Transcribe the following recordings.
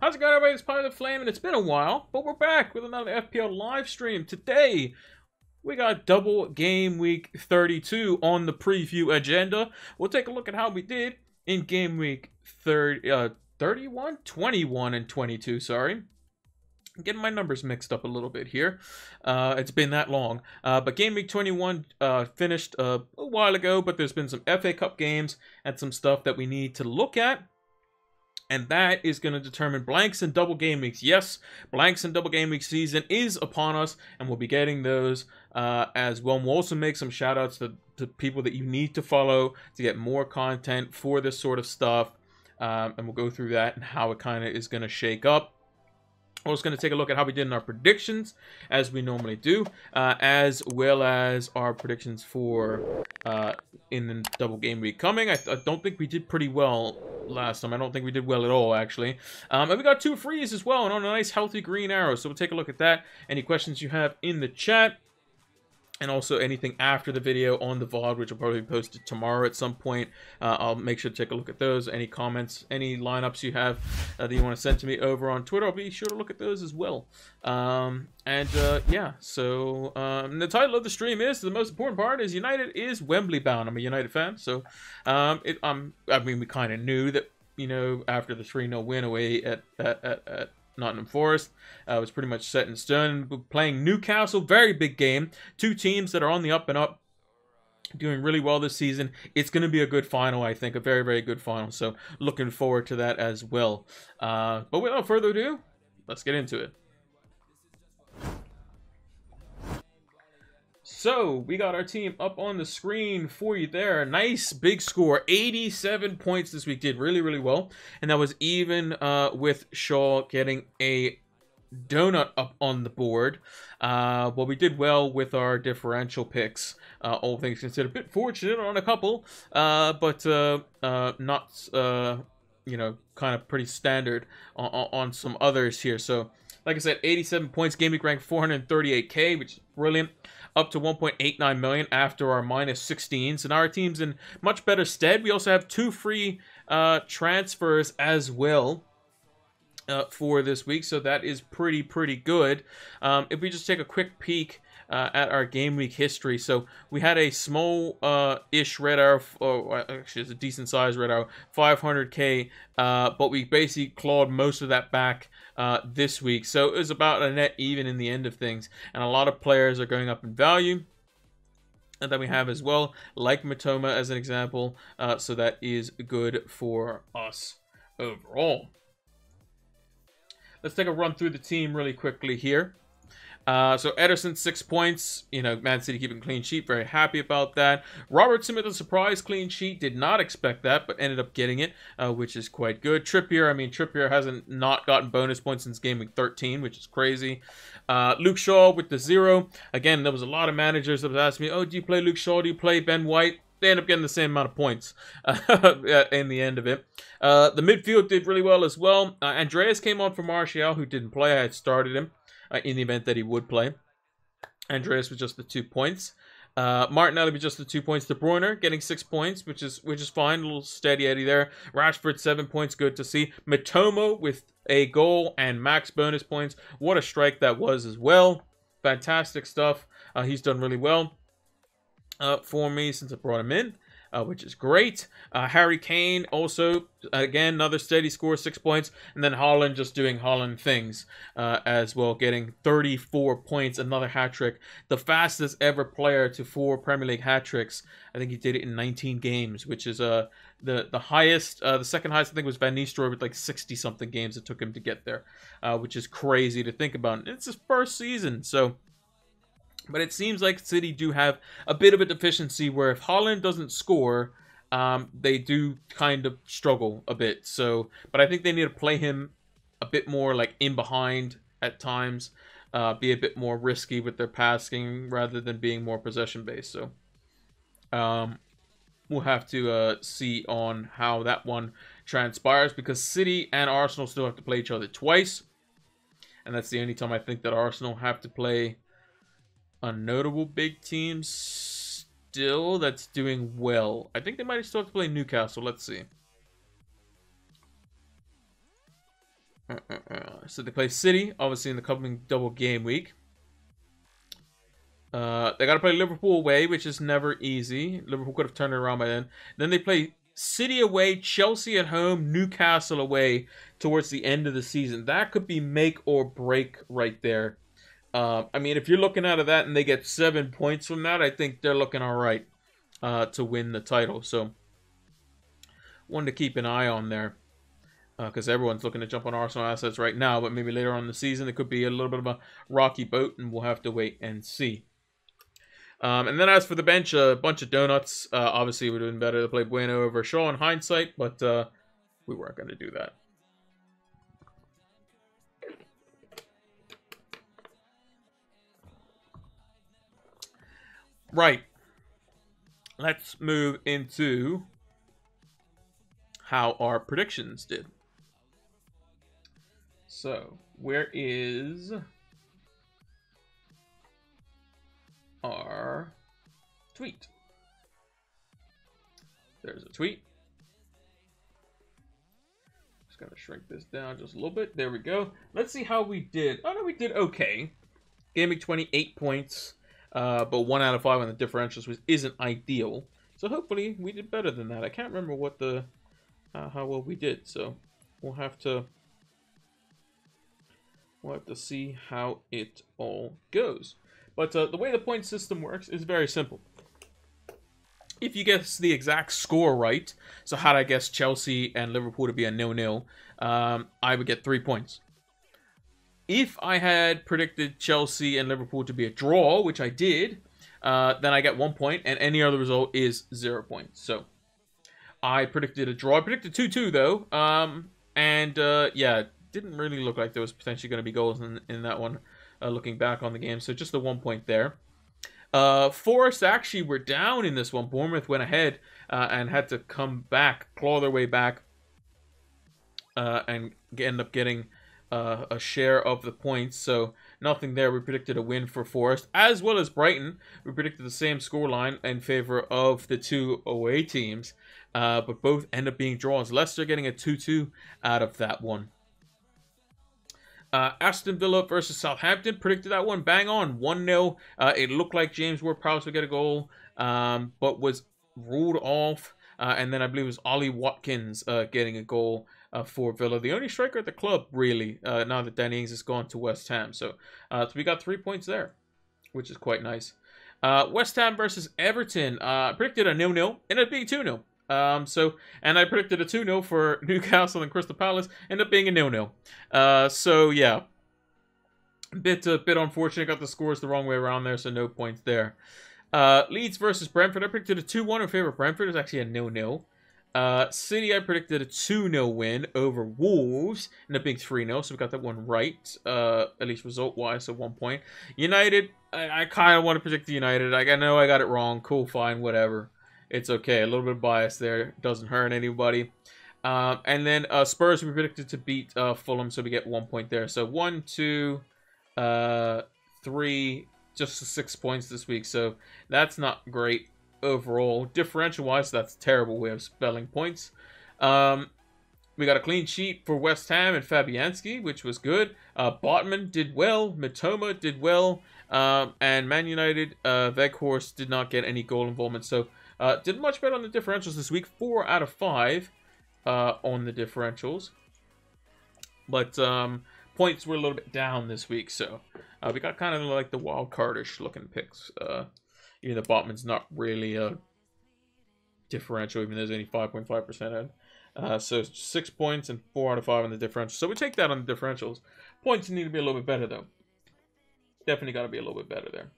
How's it going, everybody? It's Pilot Flame, and it's been a while, but we're back with another FPL live stream. Today, we got double game week 32 on the preview agenda. We'll take a look at how we did in game week 31, 21, and 22, sorry. I'm getting my numbers mixed up a little bit here. It's been that long. But game week 21 finished a while ago, but there's been some FA Cup games and some stuff that we need to look at. And that is going to determine blanks and double game weeks. Yes, blanks and double game week season is upon us, and we'll be getting those as well. We'll also make some shout outs to people that you need to follow to get more content for this sort of stuff. And we'll go through that and how it kind of is going to shake up. We're just going to take a look at how we did in our predictions, as we normally do, as well as our predictions for in the double game week coming. I don't think we did pretty well last time. I don't think we did well at all, actually. And we got 2 frees as well, and on a nice healthy green arrow. So we'll take a look at that. Any questions you have in the chat, and also anything after the video on the VOD, which will probably be posted tomorrow at some point. I'll make sure to take a look at those. Any comments, any lineups you have that you want to send to me over on Twitter, I'll be sure to look at those as well. Yeah, so the title of the stream is, the most important part is United is Wembley bound. I'm a United fan, so I mean, we kind of knew that, you know, after the 3-0 win away at Nottingham Forest, was pretty much set in stone. We're playing Newcastle, very big game. 2 teams that are on the up and up, doing really well this season. It's going to be a good final, I think, a very, very good final. So looking forward to that as well. But without further ado, let's get into it. So, we got our team up on the screen for you there. Nice big score. 87 points this week. Did really, really well. And that was even with Shaw getting a donut up on the board. Well, we did well with our differential picks. All things considered. A bit fortunate on a couple. But not, you know, kind of pretty standard on some others here. So, like I said, 87 points. Game week rank 438k, which is brilliant. Up to 1.89 million after our minus 16. So now our team's in much better stead. We also have 2 free transfers as well for this week. So that is pretty good. If we just take a quick peek at our game week history. So we had a small-ish red arrow, actually it's a decent size red arrow, 500k, but we basically clawed most of that back this week. So it was about a net even in the end of things. And a lot of players are going up in value. And then we have as well, like Matoma as an example. So that is good for us overall. Let's take a run through the team really quickly here. So Ederson, 6 points. You know, Man City keeping clean sheet. Very happy about that. Robertson with a surprise clean sheet. Did not expect that, but ended up getting it, which is quite good. Trippier, I mean, Trippier hasn't not gotten bonus points since game week 13, which is crazy. Luke Shaw with the 0. Again, there was a lot of managers that was asking me, oh, do you play Luke Shaw? Do you play Ben White? They end up getting the same amount of points in the end of it. The midfield did really well as well. Andreas came on for Martial, who didn't play. I had started him in the event that he would play. Andreas with just the 2 points. Martinelli with just the 2 points. De Bruyne getting 6 points, which is fine. A little steady Eddie there. Rashford 7 points, good to see. Matoma with a goal and max bonus points. What a strike that was as well. Fantastic stuff. He's done really well for me since I brought him in. Which is great. Harry Kane also, again, another steady score, 6 points. And then Haaland just doing Haaland things as well, getting 34 points, another hat-trick. The fastest ever player to 4 Premier League hat-tricks. I think he did it in 19 games, which is the highest. The second highest, I think, was Van Nistelrooy with like 60-something games it took him to get there, which is crazy to think about. And it's his first season, so... But it seems like City do have a bit of a deficiency where if Haaland doesn't score, they do kind of struggle a bit. So, but I think they need to play him a bit more like in behind at times, be a bit more risky with their passing rather than being more possession based. So, we'll have to see on how that one transpires because City and Arsenal still have to play each other twice, and that's the only time I think that Arsenal have to play a notable big team still that's doing well. I think they might still have to play Newcastle. Let's see. So they play City, obviously, in the coming double game week. They got to play Liverpool away, which is never easy. Liverpool could have turned it around by then. Then they play City away, Chelsea at home, Newcastle away towards the end of the season. That could be make or break right there. I mean, if you're looking out of that and they get 7 points from that, I think they're looking all right to win the title. So, one to keep an eye on there. Because everyone's looking to jump on Arsenal assets right now, but maybe later on in the season it could be a little bit of a rocky boat, and we'll have to wait and see. And then as for the bench, a bunch of donuts. Obviously, it would have been better to play Bueno over Shaw in hindsight, but we weren't going to do that. Right. Let's move into how our predictions did. So, where is our tweet? There's a tweet. Just gotta shrink this down just a little bit. There we go. Let's see how we did. Oh no, we did okay. Gameweek 28 points, but 1 out of 5 on the differentials, which isn't ideal. So hopefully we did better than that. I can't remember what the how well we did. So we'll have to see how it all goes. But the way the point system works is very simple. If you guess the exact score right, so had I guessed Chelsea and Liverpool to be a 0-0, I would get 3 points. If I had predicted Chelsea and Liverpool to be a draw, which I did, then I get 1 point, and any other result is 0 points. So I predicted a draw. I predicted 2-2 though, yeah, didn't really look like there was potentially going to be goals in that one, looking back on the game. So just the 1 point there. Forest actually were down in this one. Bournemouth went ahead and had to come back, claw their way back, and end up getting a share of the points. So nothing there. We predicted a win for Forest, as well as Brighton. We predicted the same scoreline in favor of the two away teams, but both end up being draws. Leicester getting a 2-2 out of that one. Aston Villa versus Southampton, predicted that one bang on, 1-0. It looked like James Ward-Prowse would get a goal, but was ruled off. And then I believe it was Ollie Watkins getting a goal for Villa, the only striker at the club, really, now that Danny Ings has gone to West Ham. So we got 3 points there, which is quite nice. West Ham versus Everton, predicted a 0-0, ended up being 2-0. And I predicted a 2-0 for Newcastle and Crystal Palace, ended up being a 0-0. So yeah, bit unfortunate. Got the scores the wrong way around there, so no points there. Leeds versus Brentford, I predicted a 2-1 in favor of Brentford. It's actually a 0-0. City, I predicted a 2-0 win over Wolves, ended up being 3-0, so we got that one right, at least result-wise, so 1 point. United, I kind of want to predict the United. I know I got it wrong. Cool, fine, whatever. It's okay. A little bit of bias there. Doesn't hurt anybody. And then Spurs, we predicted to beat Fulham, so we get 1 point there. So 1, 2, 3, just 6 points this week. So that's not great overall. Differential-wise, that's a terrible way of spelling points. We got a clean sheet for West Ham and Fabianski, which was good. Botman did well. Mitoma did well. And Man United, Weghorst did not get any goal involvement. So did much better on the differentials this week. 4 out of 5 on the differentials. But points were a little bit down this week. So we got kind of like the wild cardish looking picks. Even the Botman's not really a differential, even though there's only 5.5% in. So 6 points and 4 out of 5 on the differential. So we take that on the differentials. Points need to be a little bit better, though. Definitely got to be a little bit better there.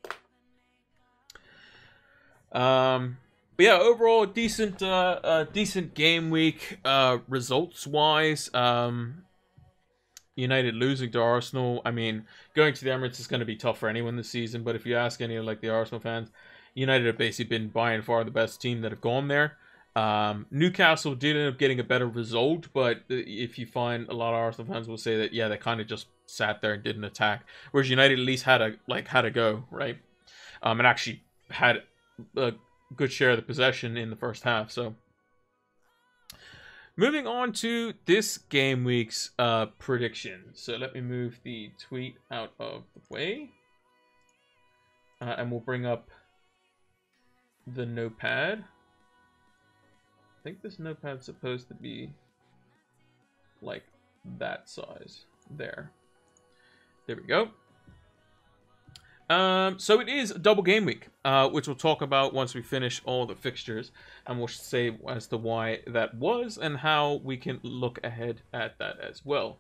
But yeah, overall, decent game week results wise. United losing to Arsenal. I mean, going to the Emirates is going to be tough for anyone this season. But if you ask any of like the Arsenal fans, United have basically been by and far the best team that have gone there. Newcastle did end up getting a better result, but if you find a lot of Arsenal fans will say that yeah, they kind of just sat there and didn't attack, whereas United at least had a go, right? And actually had a good share of the possession in the first half. So Moving on to this game week's predictions. So let me move the tweet out of the way. And we'll bring up the notepad. I think this notepad's supposed to be like that size. There we go. So it is a double game week, which we'll talk about once we finish all the fixtures, and we'll say as to why that was and how we can look ahead at that as well.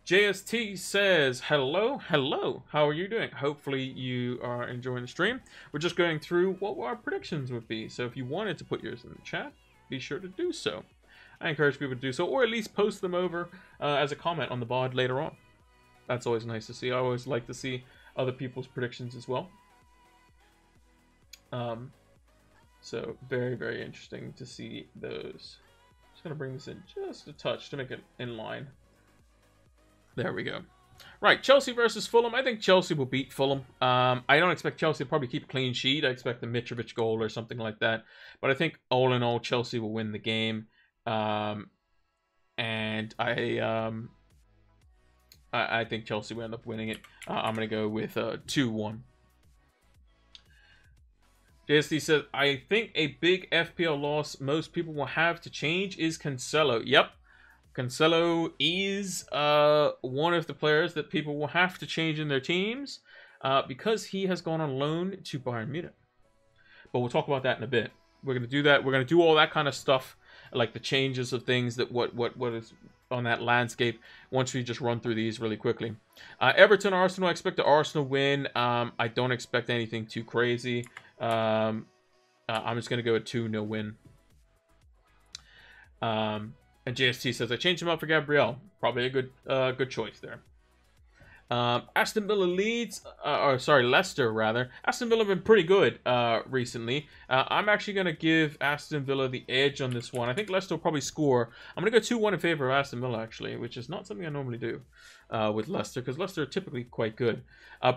JST says, hello, how are you doing? Hopefully you are enjoying the stream. We're just going through what our predictions would be, so if you wanted to put yours in the chat, be sure to do so. I encourage people to do so, or at least post them over as a comment on the VOD later on. That's always nice to see. I always like to see other people's predictions as well. So very, very interesting to see those. Just going to bring this in just a touch to make it in line. There we go. Right, Chelsea versus Fulham. I think Chelsea will beat Fulham. I don't expect Chelsea to probably keep a clean sheet. I expect a Mitrovic goal or something like that. But I think all in all, Chelsea will win the game. And I think Chelsea will end up winning it. I'm going to go with 2-1. JSD says, I think a big FPL loss most people will have to change is Cancelo. Yep. Cancelo is one of the players that people will have to change in their teams because he has gone on loan to Bayern Munich. But we'll talk about that in a bit. We're going to do that. We're going to do all that kind of stuff, like the changes of things, that what is on that landscape, once we just run through these really quickly. Everton, Arsenal, I expect the Arsenal win. I don't expect anything too crazy. I'm just going to go a 2-0 win. And JST says, I changed him up for Gabriel. Probably a good choice there. Aston Villa Leeds, Leicester rather. Aston Villa have been pretty good recently. I'm actually going to give Aston Villa the edge on this one. I think Leicester will probably score. I'm going to go 2-1 in favor of Aston Villa, actually, which is not something I normally do with Leicester, because Leicester are typically quite good.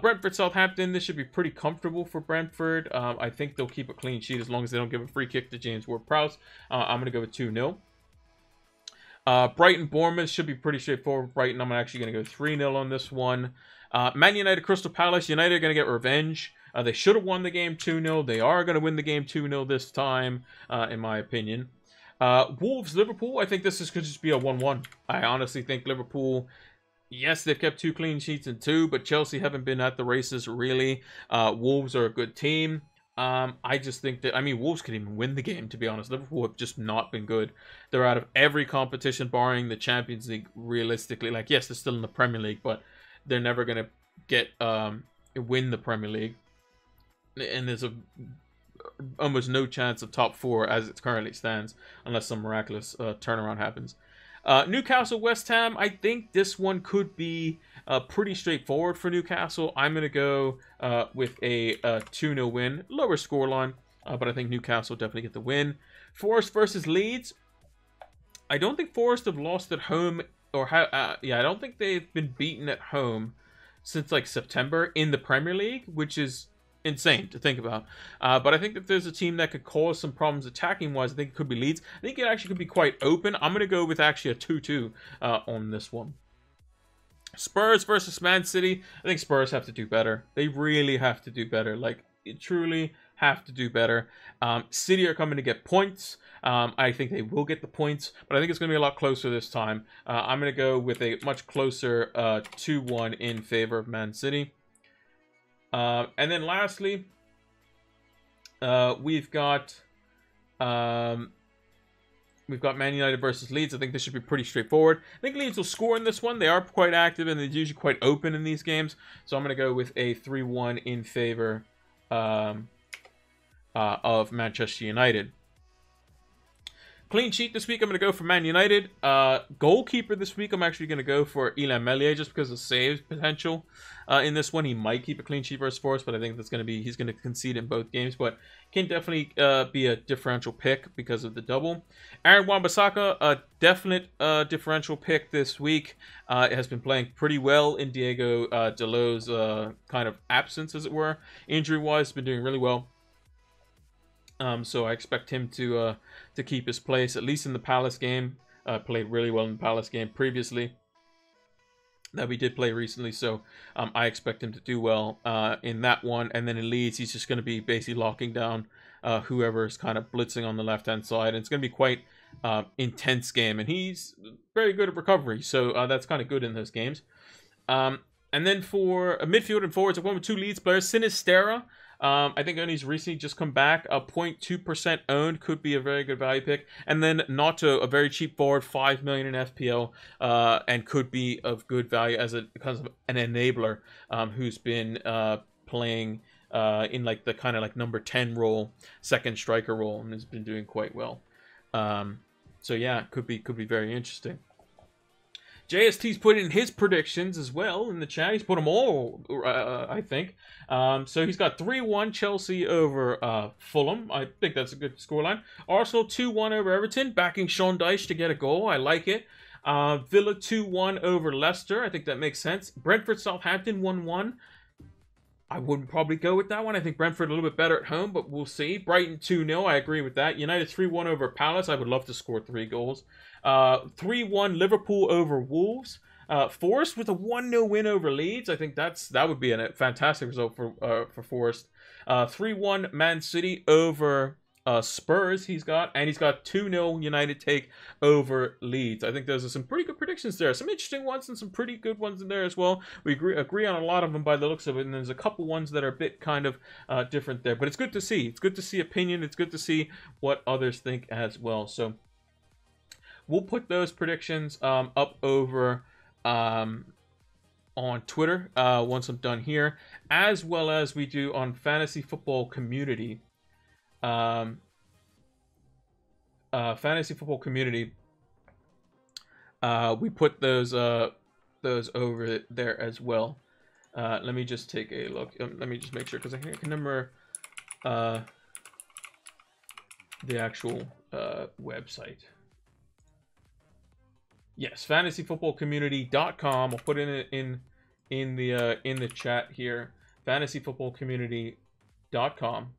Brentford Southampton, this should be pretty comfortable for Brentford. I think they'll keep a clean sheet as long as they don't give a free kick to James Ward-Prowse. I'm going to go with 2-0. Brighton Bournemouth should be pretty straightforward. Brighton, I'm actually going to go 3-0 on this one. Man United Crystal Palace. United are going to get revenge. They should have won the game 2-0. They are going to win the game 2-0 this time, in my opinion. Wolves Liverpool. I think this could just be a 1-1. I honestly think Liverpool, yes, they've kept 2 clean sheets in 2, but Chelsea haven't been at the races really. Wolves are a good team. I just think that, Wolves could even win the game, to be honest. Liverpool have just not been good. They're out of every competition, barring the Champions League, realistically. Like, yes, they're still in the Premier League, but they're never going to win the Premier League. And there's almost no chance of top 4 as it currently stands, unless some miraculous turnaround happens. Newcastle West Ham, I think this one could be pretty straightforward for Newcastle. I'm going to go with a 2-0 win. Lower scoreline, but I think Newcastle definitely get the win. Forest versus Leeds. I don't think Forest have lost at home, or I don't think they've been beaten at home since like September in the Premier League, which is insane to think about. But I think that there's a team that could cause some problems attacking wise. I think it could be Leeds. I think it actually could be quite open. I'm going to go with actually a 2-2 on this one. Spurs versus Man City. I think Spurs have to do better. They really have to do better. Like, truly have to do better. City are coming to get points. I think they will get the points, but I think it's going to be a lot closer this time. I'm going to go with a much closer 2-1 in favor of Man City. And then lastly, we've got Man United versus Leeds. I think this should be pretty straightforward. I think Leeds will score in this one. They are quite active and they're usually quite open in these games. So I'm going to go with a 3-1 in favor of Manchester United. Clean sheet this week, I'm going to go for Man United. Goalkeeper this week, I'm actually going to go for Ilya Meslier just because of save potential in this one. He might keep a clean sheet versus Forest, but I think that's going to be, he's going to concede in both games. But can definitely be a differential pick because of the double. Aaron Wan-Bissaka, a definite differential pick this week. It has been playing pretty well in Diego Dalot's kind of absence, as it were. Injury-wise, been doing really well. So I expect him to keep his place, at least in the Palace game. Played really well in the Palace game previously that we did play recently, so I expect him to do well in that one. And then in Leeds, he's just going to be basically locking down whoever is kind of blitzing on the left-hand side. And it's going to be quite intense game, and he's very good at recovery, so that's kind of good in those games. And then for a midfield and forwards, I've gone with 2 Leeds players. Sinistera, I think only he's recently just come back. 0.2% owned, could be a very good value pick. And then Nato, a very cheap forward, 5 million in FPL, and could be of good value as because of an enabler who's been playing in like the kind of like number 10 role, second striker role, and has been doing quite well. So yeah, could be very interesting. JST's put in his predictions as well in the chat. He's put them all, I think. So he's got 3-1 Chelsea over Fulham. I think that's a good scoreline. Arsenal 2-1 over Everton, backing Sean Dyche to get a goal. I like it. Villa 2-1 over Leicester. I think that makes sense. Brentford Southampton 1-1. I wouldn't probably go with that one. I think Brentford a little bit better at home, but we'll see. Brighton 2-0. I agree with that. United 3-1 over Palace. I would love to score 3 goals. 3-1 Liverpool over Wolves. Forest with a 1-0 win over Leeds. I think that would be a fantastic result for Forest. 3-1 Man City over Spurs. He's got 2-0 United take over Leeds. I think those are some pretty good predictions there. Some interesting ones and some pretty good ones in there as well. We agree on a lot of them by the looks of it, and there's a couple ones that are a bit kind of different there. But it's good to see. It's good to see opinion. It's good to see what others think as well. So we'll put those predictions up over on Twitter once I'm done here, as well as we do on Fantasy Football Community. Fantasy Football Community. We put those over there as well. Let me just take a look. Let me just make sure, because I can remember the actual website. Yes, fantasyfootballcommunity.com. I'll put it in the chat here. Fantasyfootballcommunity.com.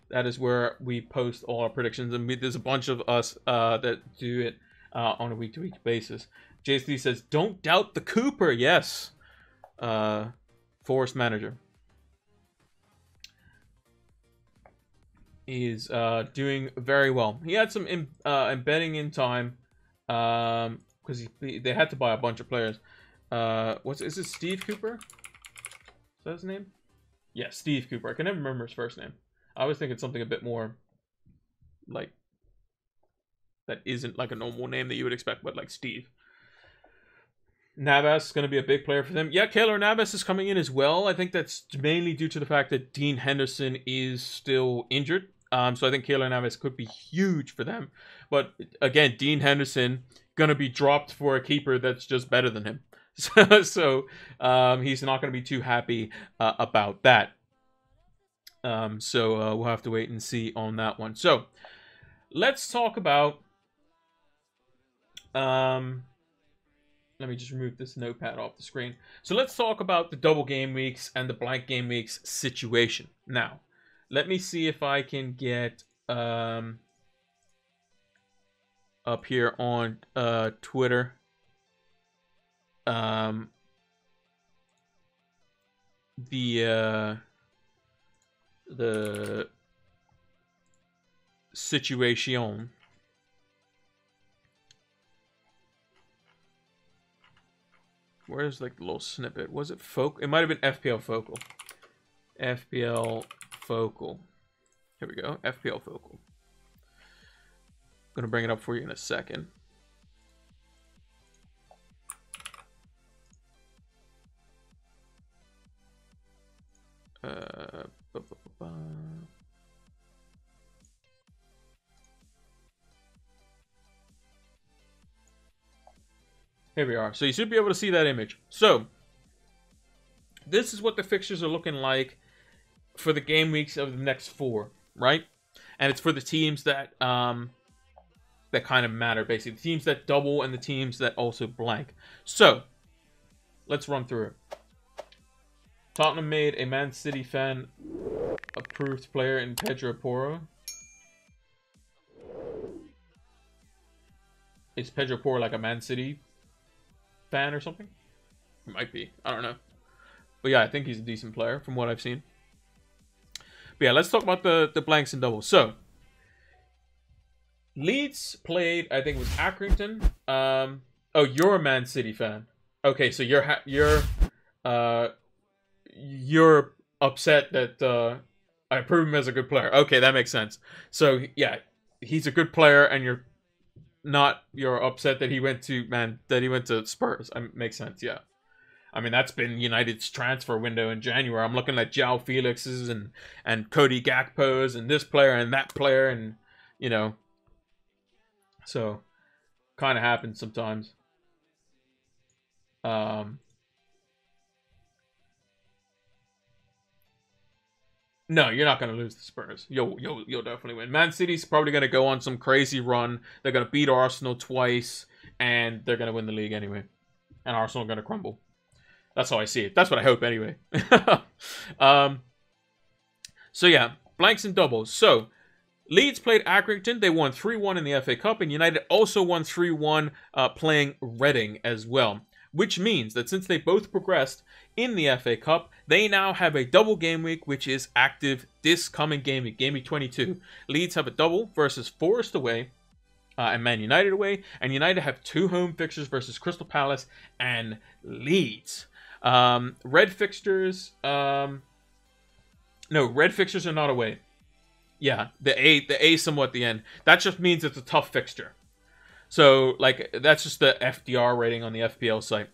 That is where we post all our predictions, and there's a bunch of us that do it on a week-to-week basis. JC says, "Don't doubt the Cooper." Yes, Forest manager is doing very well. He had some embedding in time because they had to buy a bunch of players. Is it Steve Cooper? Is that his name? Yeah, Steve Cooper. I can never remember his first name. I was thinking something a bit more like that isn't like a normal name that you would expect, but like Steve. Navas is going to be a big player for them. Yeah, Keylor Navas is coming in as well. I think that's mainly due to the fact that Dean Henderson is still injured. So I think Keylor Navas could be huge for them. But again, Dean Henderson going to be dropped for a keeper that's just better than him. So he's not going to be too happy about that. So we'll have to wait and see on that one. So let's talk about let me just remove this notepad off the screen. So let's talk about the double game weeks and the blank game weeks situation. Now, let me see if I can get up here on Twitter the situation. Where's like the little snippet? Was it Focal? It might have been FPL Focal. FPL Focal. Here we go. FPL Focal. I'm gonna bring it up for you in a second. Here we are. So you should be able to see that image. So this is what the fixtures are looking like for the game weeks of the next 4, right? And it's for the teams that that kind of matter, basically. The teams that double and the teams that also blank. So let's run through it. Tottenham made a Man City fan approved player in Pedro Porro. Is Pedro Porro like a Man City fan or something? He might be. I don't know. But yeah, I think he's a decent player from what I've seen. But yeah, let's talk about the blanks and doubles. So, Leeds played, I think it was Accrington. Oh, you're a Man City fan. Okay, so you're upset that I approve him as a good player. Okay, that makes sense. So yeah, he's a good player, and you're upset that he went to Spurs. Makes sense. Yeah, I mean that's been United's transfer window in January. I'm looking at João Felix's and Cody Gakpo's and this player and that player, and you know, so kind of happens sometimes. No, you're not going to lose the Spurs. You'll definitely win. Man City's probably going to go on some crazy run. They're going to beat Arsenal twice, and they're going to win the league anyway. And Arsenal are going to crumble. That's how I see it. That's what I hope anyway. So yeah, blanks and doubles. So Leeds played Accrington. They won 3-1 in the FA Cup, and United also won 3-1 playing Reading as well. Which means that since they both progressed in the FA Cup, they now have a double game week, which is active this coming game week, game week 22. Leeds have a double versus Forest away and Man United away, and United have 2 home fixtures versus Crystal Palace and Leeds. Red fixtures, no, red fixtures are not away. Yeah, the A somewhat at the end. That just means it's a tough fixture. So, like, that's just the FDR rating on the FPL site.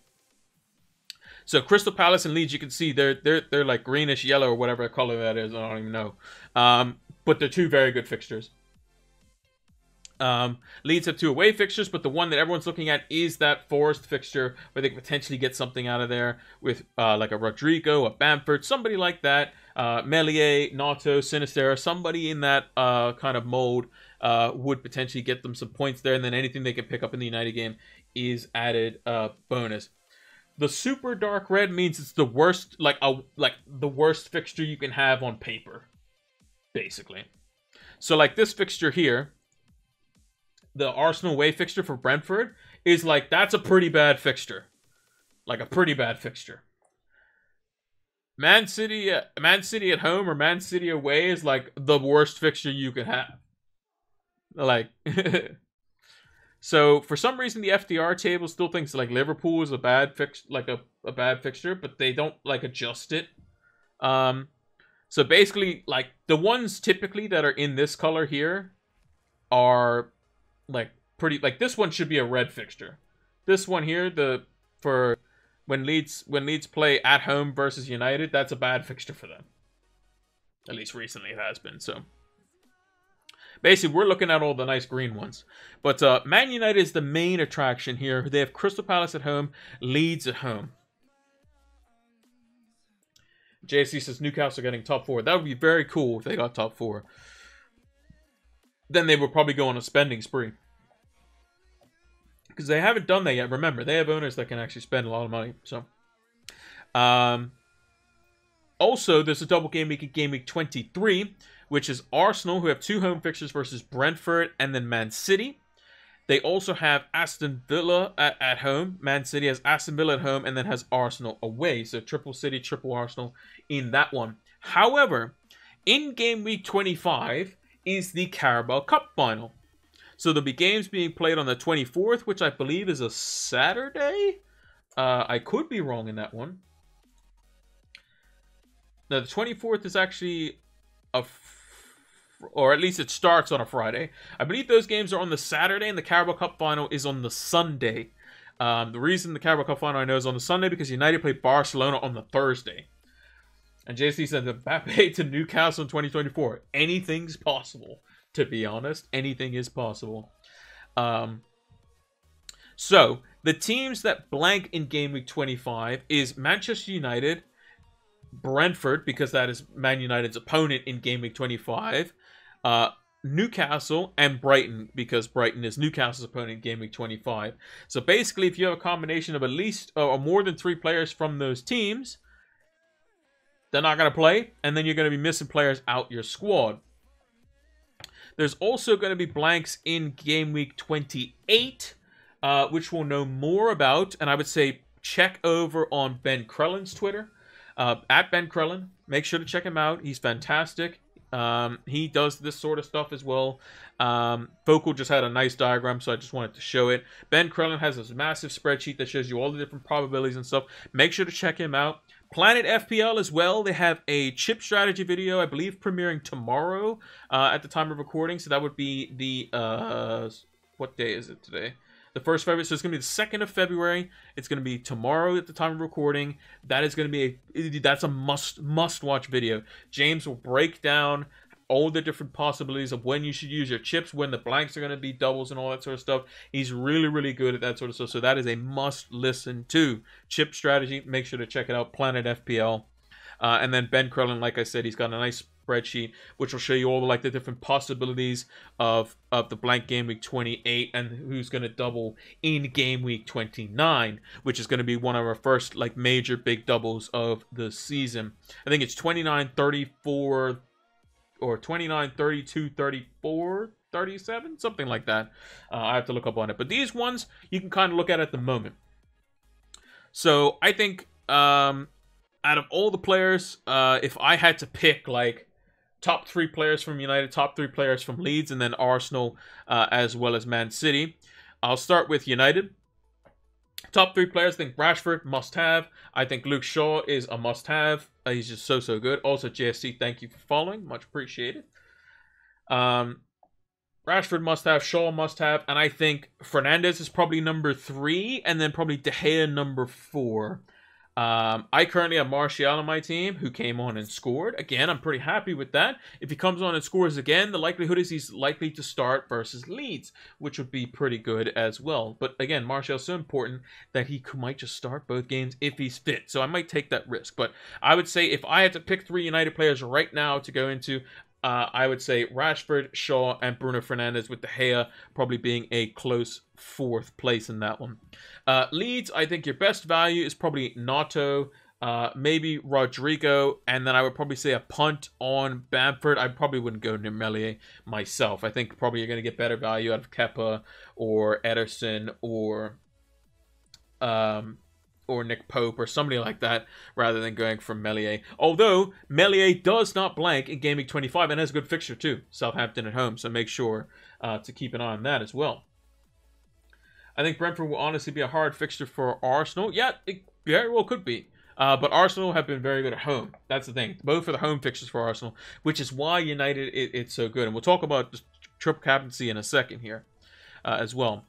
So, Crystal Palace and Leeds, you can see they're like greenish yellow or whatever color that is. I don't even know. But they're 2 very good fixtures. Leeds have 2 away fixtures, but the one that everyone's looking at is that Forest fixture where they could potentially get something out of there with like a Rodrigo, a Bamford, somebody like that. Meslier, Nato, Sinistera, somebody in that kind of mold would potentially get them some points there, and then anything they can pick up in the United game is added bonus. The super dark red means it's the worst, like the worst fixture you can have on paper, basically. So like this fixture here, the Arsenal away fixture for Brentford is like, that's a pretty bad fixture, like a pretty bad fixture. Man City at home or Man City away is like the worst fixture you could have. Like, so for some reason the FDR table still thinks like Liverpool is a bad a bad fixture, but they don't like adjust it. So basically, like the ones typically that are in this color here are like pretty, like this one should be a red fixture. This one here, for when Leeds play at home versus United, that's a bad fixture for them. At least recently it has been. So basically, we're looking at all the nice green ones. But Man United is the main attraction here. They have Crystal Palace at home, Leeds at home. JC says Newcastle getting top 4. That would be very cool if they got top 4. Then they would probably go on a spending spree. Because they haven't done that yet. Remember, they have owners that can actually spend a lot of money. So, also, there's a double game week at game week 23, which is Arsenal, who have 2 home fixtures versus Brentford and then Man City. They also have Aston Villa at home. Man City has Aston Villa at home and then has Arsenal away. So triple City, triple Arsenal in that one. However, in game week 25 is the Carabao Cup final. So there'll be games being played on the 24th, which I believe is a Saturday. I could be wrong in that one. Now, the 24th is actually or at least it starts on a Friday. I believe those games are on the Saturday, and the Carabao Cup final is on the Sunday. The reason the Carabao Cup final I know is on the Sunday because United play Barcelona on the Thursday. And JC said Mbappe to Newcastle in 2024. Anything's possible, to be honest. Anything is possible. So, the teams that blank in game week 25 is Manchester United, Brentford, because that is Man United's opponent in game week 25, Newcastle, and Brighton, because Brighton is Newcastle's opponent in game week 25. So basically, if you have a combination of at least or more than 3 players from those teams, they're not going to play, and then you're going to be missing players out your squad. There's also going to be blanks in Game Week 28, which we'll know more about, and I would say check over on Ben Krellin's Twitter, at Ben Krellin. Make sure to check him out. He's fantastic. He does this sort of stuff as well. Focal just had a nice diagram, so I just wanted to show it. Ben Krellin has this massive spreadsheet that shows you all the different probabilities and stuff. Make sure to check him out. Planet FPL as well. They have a chip strategy video, I believe, premiering tomorrow at the time of recording. So that would be the, what day is it today? The 1st of February, so it's going to be the 2nd of February. It's going to be tomorrow at the time of recording. That is going to be that's a must-watch video. James will break down all the different possibilities of when you should use your chips, when the blanks are going to be doubles and all that sort of stuff. He's really, really good at that sort of stuff. So that is a must-listen to. Chip strategy, make sure to check it out, Planet FPL. And then Ben Krellin, like I said, he's got a nice spreadsheet which will show you all the different possibilities of the blank Game Week 28 and who's going to double in Game Week 29, which is going to be one of our first major big doubles of the season. I think it's 29, 34, or 29, 32, 34, 37, something like that. I have to look up on it, but these ones you can kind of look at the moment. So I think out of all the players, if I had to pick top 3 players from United, top 3 players from Leeds, and then Arsenal, as well as Man City, I'll start with United. Top 3 players, I think Rashford, must-have. I think Luke Shaw is a must-have. He's just so good. Also, JSC, thank you for following. Much appreciated. Rashford must-have, Shaw must-have, and I think Fernandes is probably number 3, and then probably De Gea number 4. I currently have Martial on my team, who came on and scored. Again, I'm pretty happy with that. If he comes on and scores again, the likelihood is he's likely to start versus Leeds, which would be pretty good as well. But again, Martial's so important that he might just start both games if he's fit. So I might take that risk. But I would say if I had to pick 3 United players right now to go into, I would say Rashford, Shaw, and Bruno Fernandes, with De Gea probably being a close 4th place in that one. Leeds, I think your best value is probably Nato, maybe Rodrigo, and then I would probably say a punt on Bamford. I probably wouldn't go near Meslier myself. I think probably you're going to get better value out of Kepa or Ederson or Nick Pope or somebody like that, rather than going for Meslier. Although, Meslier does not blank in Game Week 25 and has a good fixture too. Southampton at home, so make sure to keep an eye on that as well. I think Brentford will honestly be a hard fixture for Arsenal. Yeah, it very well could be. But Arsenal have been very good at home. That's the thing. Both are the home fixtures for Arsenal, which is why United, it's so good. And we'll talk about the triple captaincy in a second here as well.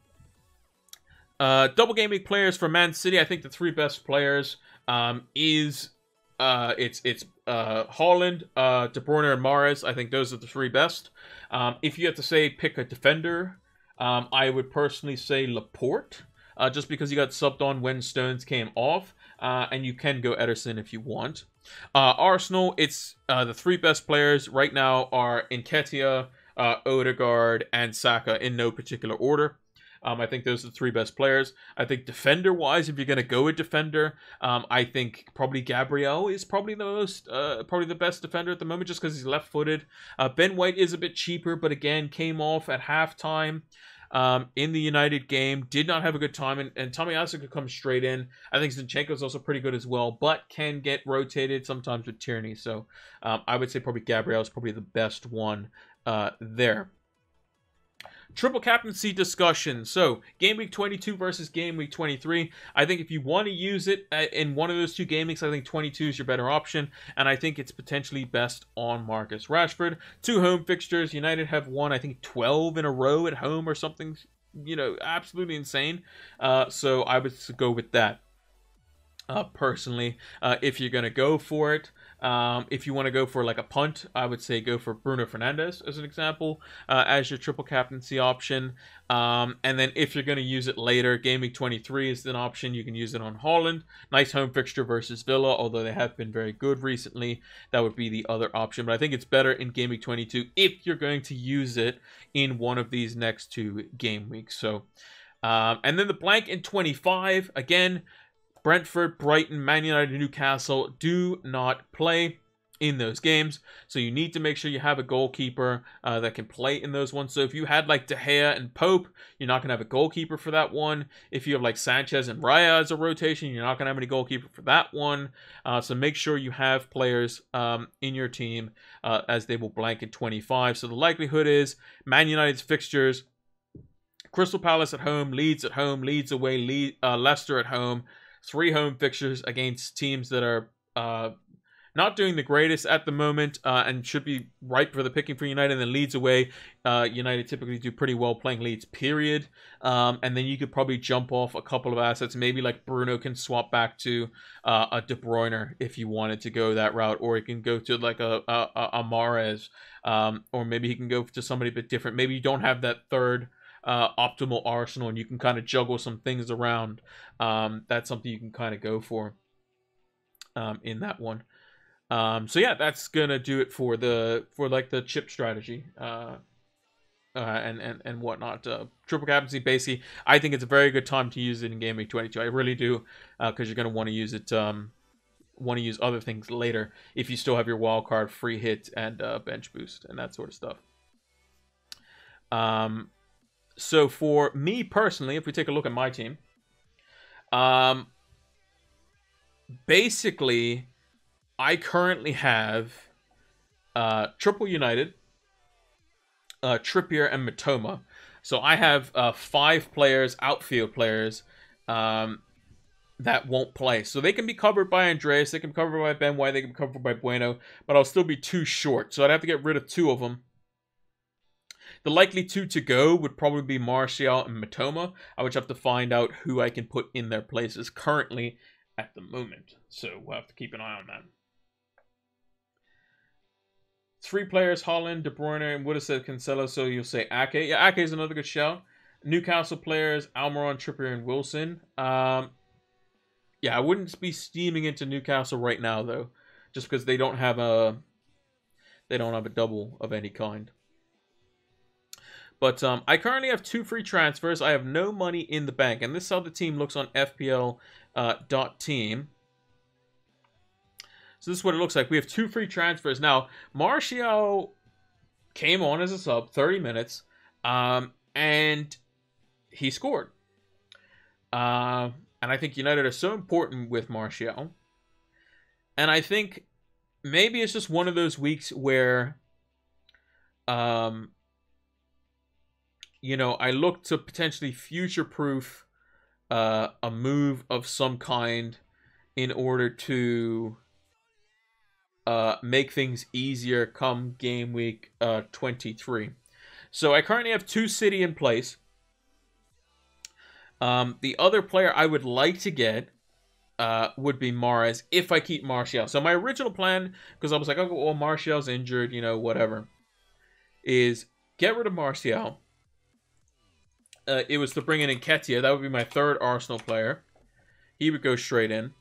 Double Game Week players for Man City. I think the 3 best players it's Haaland, De Bruyne, and Mahrez. I think those are the 3 best. If you have to say pick a defender, I would personally say Laporte, just because he got subbed on when Stones came off, and you can go Ederson if you want. Arsenal, it's the 3 best players right now are Nketiah, Odegaard, and Saka in no particular order. I think those are the 3 best players. I think defender-wise, if you're going to go with defender, I think probably Gabriel is probably the best defender at the moment, just because he's left-footed. Ben White is a bit cheaper, but again, came off at halftime in the United game. Did not have a good time, and Tomiyasu could come straight in. I think Zinchenko's also pretty good as well, but can get rotated sometimes with Tierney. So I would say probably Gabriel is probably the best one there. Triple captaincy discussion. So, Game Week 22 versus Game Week 23. I think if you want to use it in one of those 2 game weeks, I think 22 is your better option. And I think it's potentially best on Marcus Rashford. 2 home fixtures. United have won, I think, 12 in a row at home or something, absolutely insane. So, I would go with that. Personally, if you're going to go for it. If you want to go for a punt, I would say go for Bruno Fernandes as an example, as your triple captaincy option. And then if you're going to use it later, Game Week 23 is an option. You can use it on Haaland. Nice home fixture versus Villa, although they have been very good recently. That would be the other option. But I think it's better in Game Week 22 if you're going to use it in one of these next 2 game weeks. So, and then the blank in 25, again, Brentford, Brighton, Man United, Newcastle do not play in those games, so you need to make sure you have a goalkeeper that can play in those ones. So if you had like De Gea and Pope, you're not going to have a goalkeeper for that one. If you have like Sanchez and Raya as a rotation, you're not going to have any goalkeeper for that one. So make sure you have players in your team as they will blank in 25. So the likelihood is Man United's fixtures: Crystal Palace at home, Leeds away, Leicester at home. 3 home fixtures against teams that are not doing the greatest at the moment and should be ripe for the picking for United. And then Leeds away. United typically do pretty well playing Leeds, period. And then you could probably jump off a couple of assets. Maybe like Bruno can swap back to a De Bruyne if you wanted to go that route. Or he can go to like a Mahrez. Or maybe he can go to somebody a bit different. Maybe you don't have that third optimal arsenal and you can kind of juggle some things around. That's something you can kind of go for in that one. So yeah, that's gonna do it for the chip strategy and whatnot. Triple captaincy, basically, I think it's a very good time to use it in Gameweek 22. I really do, because you're gonna want to use it. Want to use other things later if you still have your wild card, free hit, and bench boost and that sort of stuff. So for me personally, if we take a look at my team, basically, I currently have Triple United, Trippier, and Mitoma. So I have 5 players, outfield players, that won't play. So they can be covered by Andreas, they can be covered by Ben White, they can be covered by Bueno, but I'll still be too short. So I'd have to get rid of 2 of them. The likely 2 to go would probably be Martial and Mitoma. I would have to find out who I can put in their places currently at the moment. So we'll have to keep an eye on that. 3 players: Haaland, De Bruyne, and would have said Cancelo, so you'll say Ake. Yeah, Ake is another good shout. Newcastle players: Almiron, Trippier, and Wilson. Yeah, I wouldn't be steaming into Newcastle right now though, just because they don't have a double of any kind. But I currently have 2 free transfers. I have no money in the bank, and this is how the team looks on FPL.team. So this is what it looks like. We have 2 free transfers. Now, Martial came on as a sub, 30 minutes, and he scored. And I think United are so important with Martial. And I think maybe it's just one of those weeks where, you know, I look to potentially future-proof a move of some kind in order to make things easier come game week 23. So I currently have 2 City in place. The other player I would like to get would be Mahrez if I keep Martial. So my original plan, because I was like, oh, well, Martial's injured, you know, whatever, is get rid of Martial. It was to bring in Nketiah. That would be my 3rd Arsenal player. He would go straight in.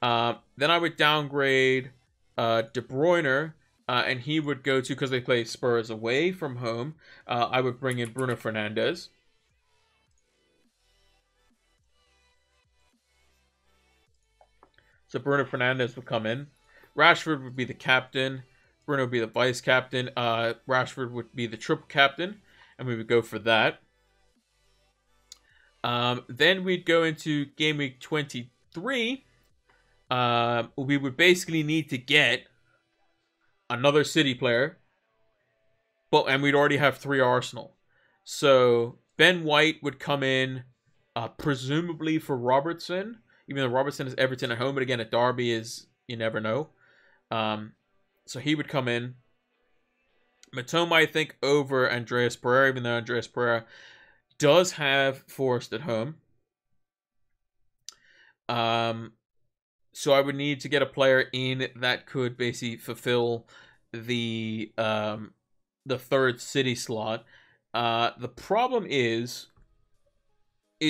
Then I would downgrade De Bruyne, and he would go to, because they play Spurs away from home, I would bring in Bruno Fernandes. So Bruno Fernandes would come in. Rashford would be the captain. Bruno would be the vice captain. Rashford would be the triple captain, and we would go for that. Then we'd go into game week 23. We would basically need to get another City player, and we'd already have 3 Arsenal. So Ben White would come in, presumably for Robertson, even though Robertson is Everton at home, but again, at Derby is, you never know. So he would come in. Mitoma, I think, over Andreas Pereira, even though Andreas Pereira does have Forest at home. So I would need to get a player in that could basically fulfill the 3rd City slot. The problem is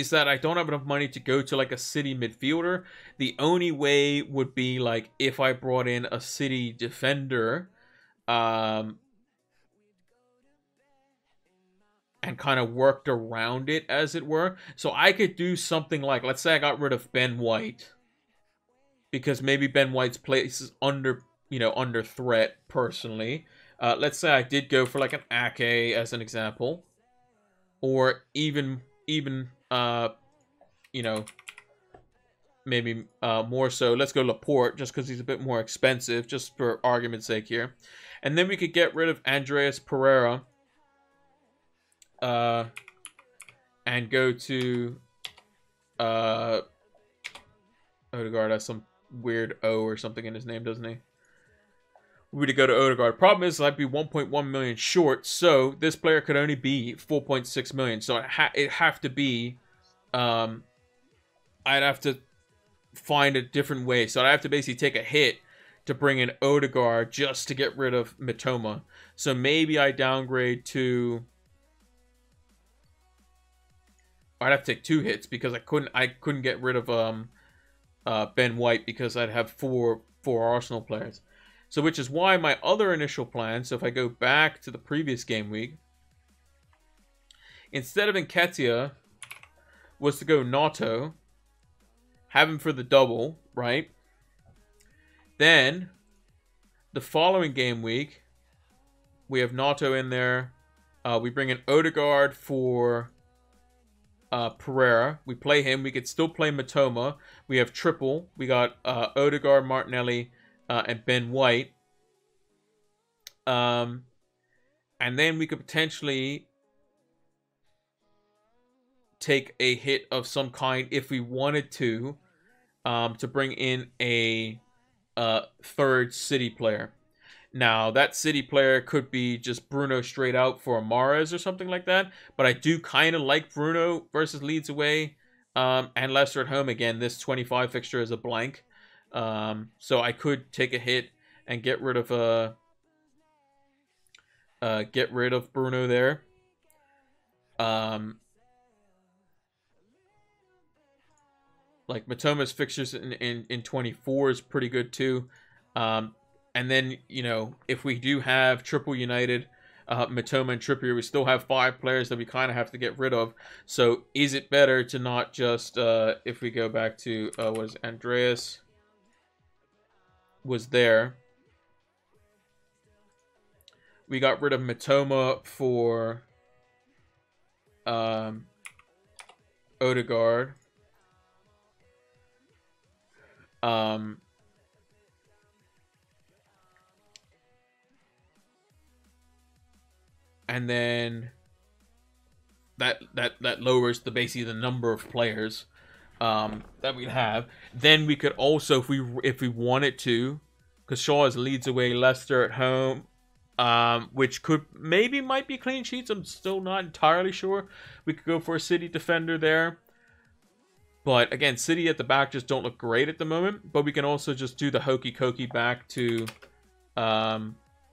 that I don't have enough money to go to like a City midfielder. The only way would be like if I brought in a City defender. and kind of worked around it, as it were. So I could do something like, let's say I got rid of Ben White, because maybe Ben White's place is under, under threat personally. Let's say I did go for like an Ake as an example, or even maybe more so. Let's go Laporte, just because he's a bit more expensive, just for argument's sake here. And then we could get rid of Andreas Pereira. And go to Odegaard has some weird O or something in his name, doesn't he? We would go to Odegaard. Problem is, I'd be 1.1 million short, so this player could only be 4.6 million. So it'd have to be, I'd have to find a different way. So I'd have to basically take a hit to bring in Odegaard just to get rid of Mitoma. So maybe I downgrade to, I'd have to take 2 hits because I couldn't get rid of Ben White because I'd have four Arsenal players. So which is why my other initial plan, so if I go back to the previous game week, instead of Nketiah, was to go Nato, have him for the double, right? Then, the following game week, we have Nato in there. We bring in Odegaard for Pereira. We play him. We could still play Mitoma. We have triple. We got Odegaard, Martinelli, and Ben White. And then we could potentially take a hit of some kind if we wanted to bring in a third City player. Now, that City player could be just Bruno straight out for a Mahrez or something like that. But I do kind of like Bruno versus Leeds away and Leicester at home. Again, this 25 fixture is a blank. So I could take a hit and get rid of Bruno there. Like Mitoma's fixtures in 24 is pretty good too. And then, if we do have triple United, Mitoma and Trippier, we still have 5 players that we kind of have to get rid of. So is it better to not just, if we go back to, was Andreas was there. We got rid of Mitoma for Odegaard. And then that lowers basically the number of players that we'd have. Then we could also, if we wanted to, because Shaw has Leeds away, Leicester at home, which might be clean sheets. I'm still not entirely sure. We could go for a City defender there. But again, City at the back just don't look great at the moment. But we can also just do the hokey cokey back to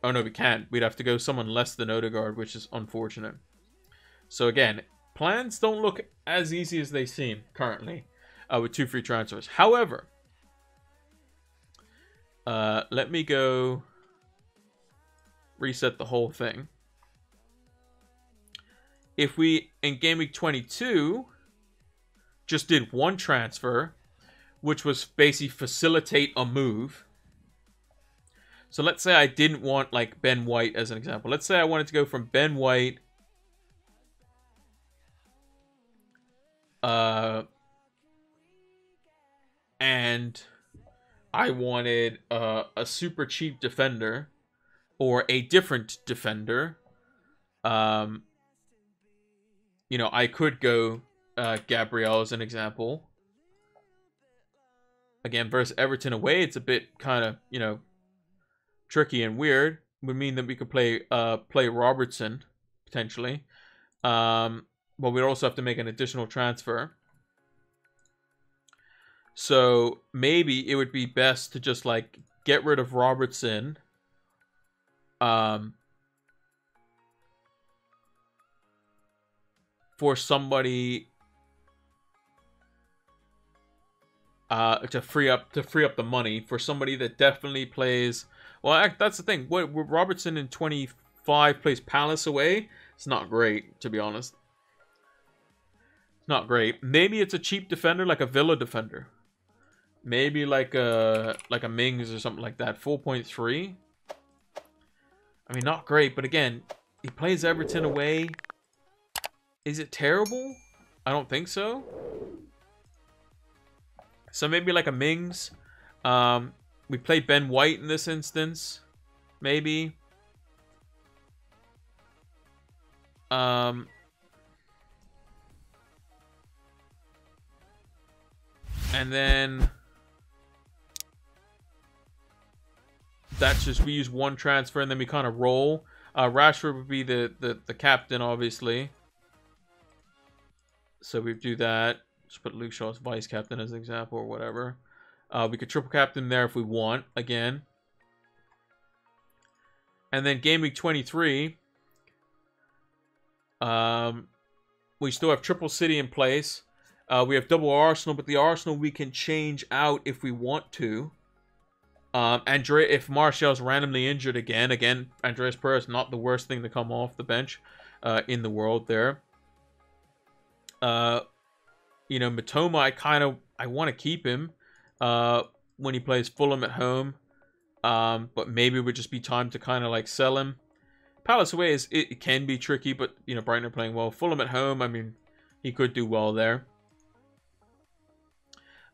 oh no, we can't. We'd have to go someone less than Odegaard, which is unfortunate. So again, plans don't look as easy as they seem currently with 2 free transfers. However, let me go reset the whole thing. If we, in Game Week 22, just did 1 transfer, which was basically facilitate a move. So let's say I didn't want like Ben White as an example. Let's say I wanted to go from Ben White and I wanted a super cheap defender or a different defender. I could go Gabriel as an example. Again, versus Everton away, it's a bit kind of, tricky and weird. Would mean that we could play Robertson potentially, but we'd also have to make an additional transfer. So maybe it would be best to just like get rid of Robertson, for somebody to free up the money for somebody that definitely plays. Well, that's the thing. What Robertson in 25 plays Palace away, It's not great, to be honest. It's not great. Maybe it's a cheap defender, like a Villa defender. Maybe like a Mings or something like that. 4.3. I mean, not great, but again, he plays Everton away. Is it terrible? I don't think so. So maybe like a Mings. We play Ben White in this instance. Maybe. And then that's just, we use one transfer and then we kind of roll. Rashford would be the captain, obviously. So we do that. Just put Luke Shaw as vice captain as an example or whatever. We could triple captain there if we want, again. And then game week 23. We still have triple City in place. We have double Arsenal, but the Arsenal we can change out if we want to. If Martial's randomly injured again, Andreas Perez, not the worst thing to come off the bench in the world there. You know, Mitoma, I want to keep him when he plays Fulham at home. But maybe it would just be time to kind of like sell him. Palace away it can be tricky, but you know, Brighton are playing well. Fulham at home, I mean, he could do well there.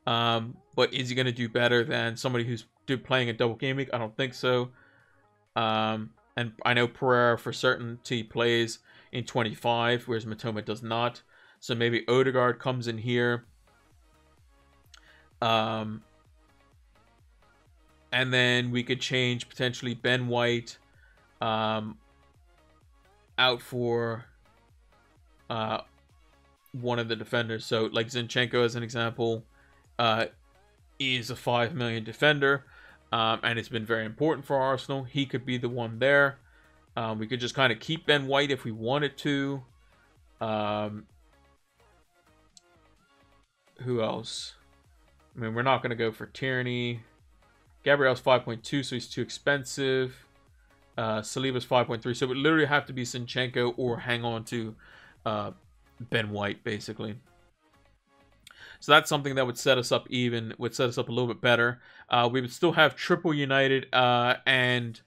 But is he going to do better than somebody who's playing a double game week? I don't think so. And I know Pereira for certainty plays in 25, whereas Mitoma does not. So maybe Odegaard comes in here. And then we could change potentially Ben White out for one of the defenders. So like Zinchenko as an example is a 5 million defender. And it's been very important for Arsenal. He could be the one there. We could just kind of keep Ben White if we wanted to. Who else? I mean, we're not going to go for Tierney. Gabriel's 5.2, so he's too expensive. Saliba's 5.3, so it would literally have to be Zinchenko or hang on to Ben White, basically. So that's something that would set us up even, would set us up a little bit better. We would still have triple United and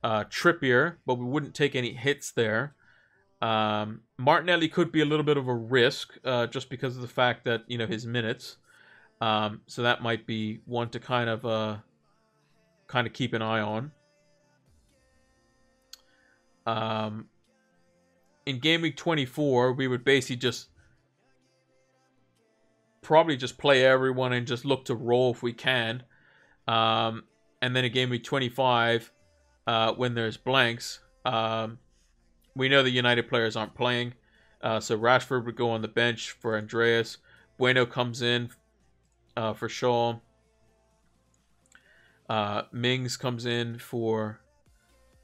Trippier, but we wouldn't take any hits there. Martinelli could be a little bit of a risk just because of the fact that, you know, his minutes. So that might be one to kind of keep an eye on. In game week 24, we would basically probably just play everyone and just look to roll if we can. And then in game week 25, when there's blanks, we know the United players aren't playing. So Rashford would go on the bench for Andreas. Bueno comes in for Shaw. Mings comes in for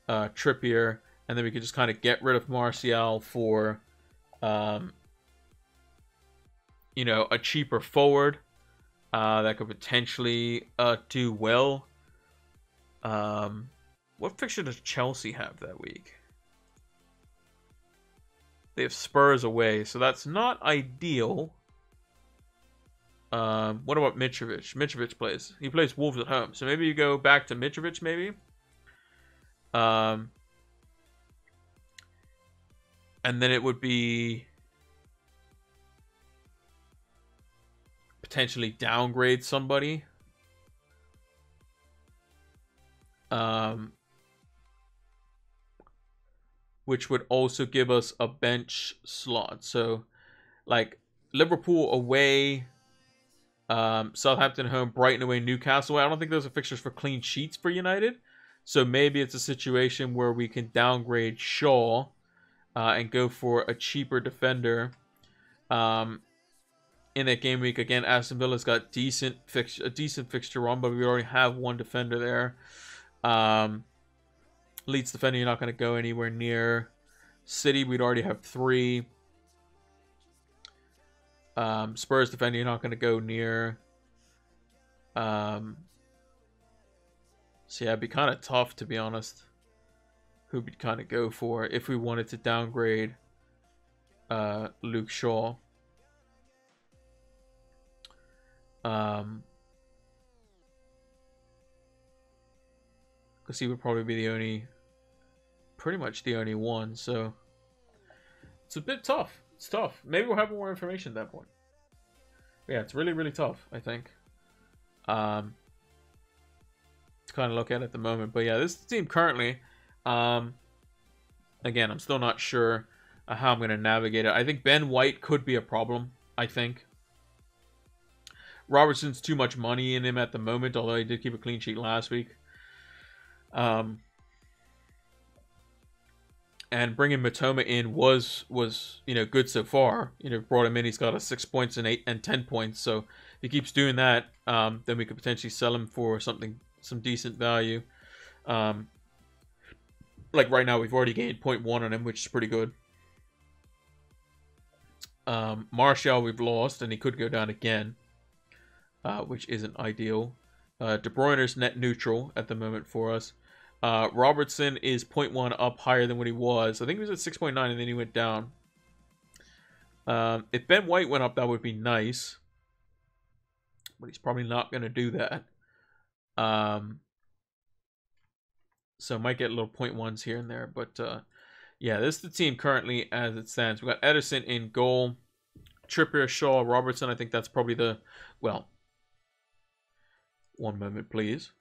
Trippier. And then we could just kind of get rid of Martial for, you know, a cheaper forward that could potentially do well. What fixture does Chelsea have that week? They have Spurs away, so that's not ideal. What about Mitrovic? Mitrovic plays. He plays Wolves at home, so maybe you go back to Mitrovic, maybe. And then it would be potentially downgrade somebody. Which would also give us a bench slot. So, like, Liverpool away, Southampton home, Brighton away, Newcastle away. I don't think those are fixtures for clean sheets for United. So maybe it's a situation where we can downgrade Shaw and go for a cheaper defender. In that game week, again, Aston Villa's got a decent fixture on, but we already have one defender there. Leeds defender, you're not going to go anywhere near. City, we'd already have 3. Spurs defender, you're not going to go near. So yeah, it'd be kind of tough, to be honest. who we'd kind of go for if we wanted to downgrade Luke Shaw. Because he would probably be pretty much the only one. So it's a bit tough. It's tough. Maybe we'll have more information at that point. But yeah, it's really, really tough, I think. To kind of look at the moment. But yeah, this team currently, again, I'm still not sure how I'm going to navigate it. I think Ben White could be a problem, I think. Robertson's too much money in him at the moment, although he did keep a clean sheet last week. And bringing Matoma in was good so far. Brought him in. He's got 6 points and 8 and 10 points. So if he keeps doing that, then we could potentially sell him for some decent value. Like right now, we've already gained 0.1 on him, which is pretty good. Martial we've lost, and he could go down again, which isn't ideal. De Bruyne's net neutral at the moment for us. Robertson is 0.1 up higher than what he was. I think he was at 6.9 and then he went down. If Ben White went up, that would be nice. But he's probably not going to do that. So might get little 0.1s here and there. But yeah, this is the team currently as it stands. We've got Ederson in goal. Trippier, Shaw, Robertson. I think that's probably the... Well, one moment, please.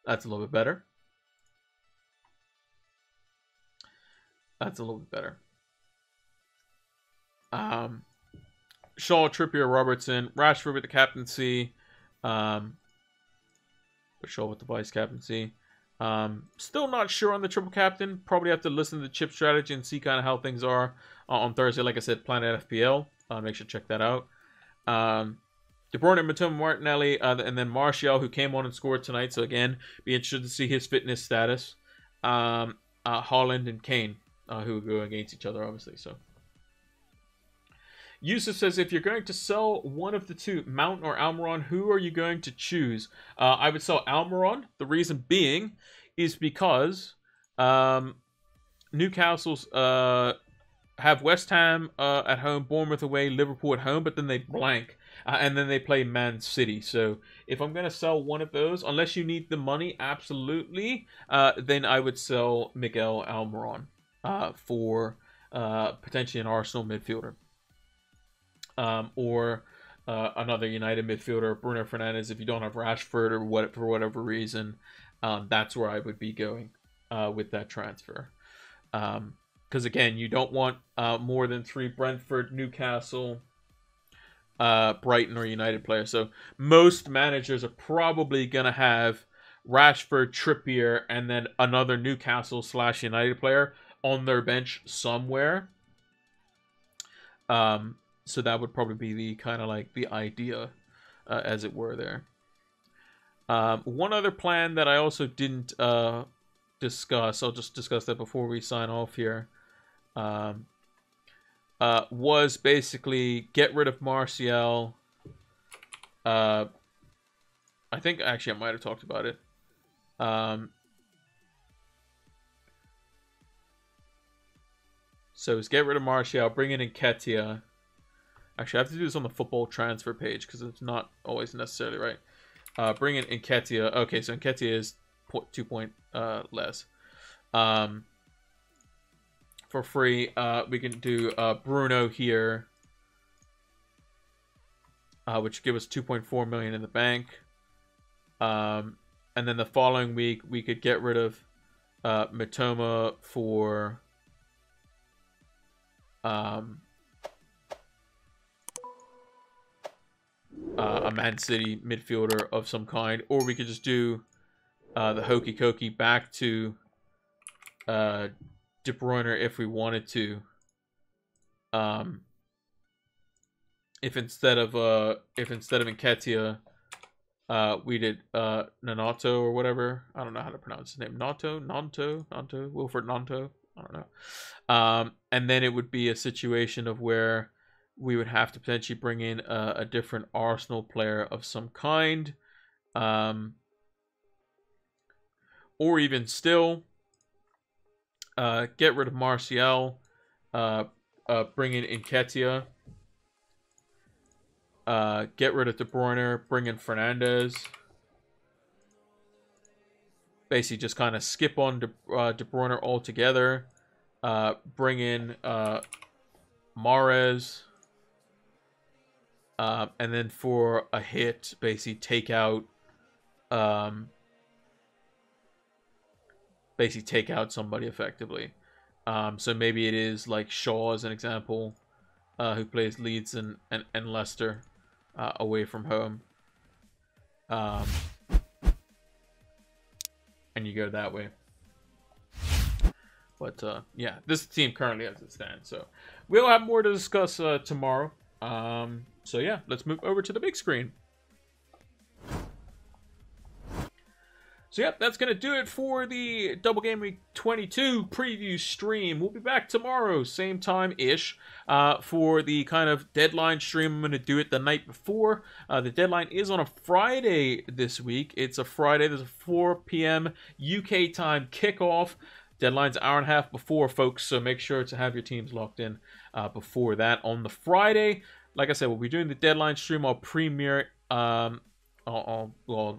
That's a little bit better. That's a little bit better. Shaw, Trippier, Robertson, Rashford with the captaincy. Shaw with the vice captaincy. Still not sure on the triple captain. Probably have to listen to the chip strategy and see kind of how things are on Thursday. Like I said, Planet FPL. Make sure to check that out. De Bruyne, Matoma, Martinelli, and then Martial, who came on and scored tonight. So again, be interested to see his fitness status. Haaland and Kane, who go against each other, obviously. So Yusuf says, if you're going to sell one of the two, Mount or Almiron, who are you going to choose? I would sell Almiron. The reason being is because Newcastle's have West Ham at home, Bournemouth away, Liverpool at home, but then they blank. And then they play Man City. So if I'm going to sell one of those, unless you need the money, absolutely, then I would sell Miguel Almiron for potentially an Arsenal midfielder. Or another United midfielder, Bruno Fernandes, if you don't have Rashford or for whatever reason. That's where I would be going with that transfer. Because, again, you don't want more than 3 Brentford, Newcastle, Brighton or United players. So most managers are probably going to have Rashford, Trippier, and then another Newcastle / United player on their bench somewhere. So that would probably be the kind of like the idea, as it were there. One other plan that I also didn't discuss, I'll just discuss that before we sign off here, was basically get rid of Martial. I think actually I might have talked about it. So it's get rid of Martial, bring in Nketiah. Actually, I have to do this on the football transfer page because it's not always necessarily right. Bring in Nketiah. Okay, so Nketiah is 2 point less. For free, we can do Bruno here, which give us 2.4 million in the bank. And then the following week, we could get rid of Matoma for a Man City midfielder of some kind, or we could just do the Hokey Cokey back to De Bruyne if we wanted to. If instead of Nketiah, we did Nanato or whatever. I don't know how to pronounce his name. Nanto, Wilfred Nanto. I don't know. And then it would be a situation of where we would have to potentially bring in a different Arsenal player of some kind. or even still, get rid of Martial, bring in Nketiah, get rid of De Bruyne, bring in Fernandes. Basically, just kind of skip on De Bruyne altogether. Bring in Mahrez. And then for a hit, basically take out somebody effectively. So maybe it is like Shaw as an example, who plays Leeds and Leicester away from home. And you go that way. But yeah, this team currently as it stands. So we'll have more to discuss tomorrow. So yeah, let's move over to the big screen. So yeah, that's going to do it for the Double Game Week 22 preview stream. We'll be back tomorrow, same time-ish, for the kind of deadline stream. I'm going to do it the night before. The deadline is on a Friday this week. It's a Friday. There's a 4 p.m. UK time kickoff. Deadline's an hour and a half before, folks, so make sure to have your teams locked in before that on the Friday. Like I said, we'll be doing the deadline stream. I'll premiere it. I'll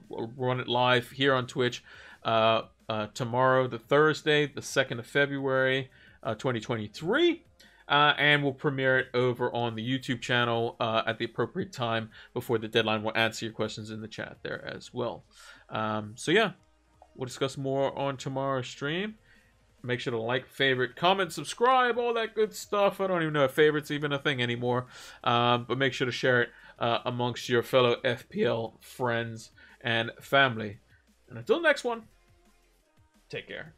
run it live here on Twitch tomorrow, the Thursday, the 2nd of February, 2023. And we'll premiere it over on the YouTube channel at the appropriate time before the deadline. We'll answer your questions in the chat there as well. So yeah, we'll discuss more on tomorrow's stream. Make sure to like, favorite, comment, subscribe, all that good stuff. I don't even know if favorite's even a thing anymore. But make sure to share it amongst your fellow FPL friends and family. And until next one, take care.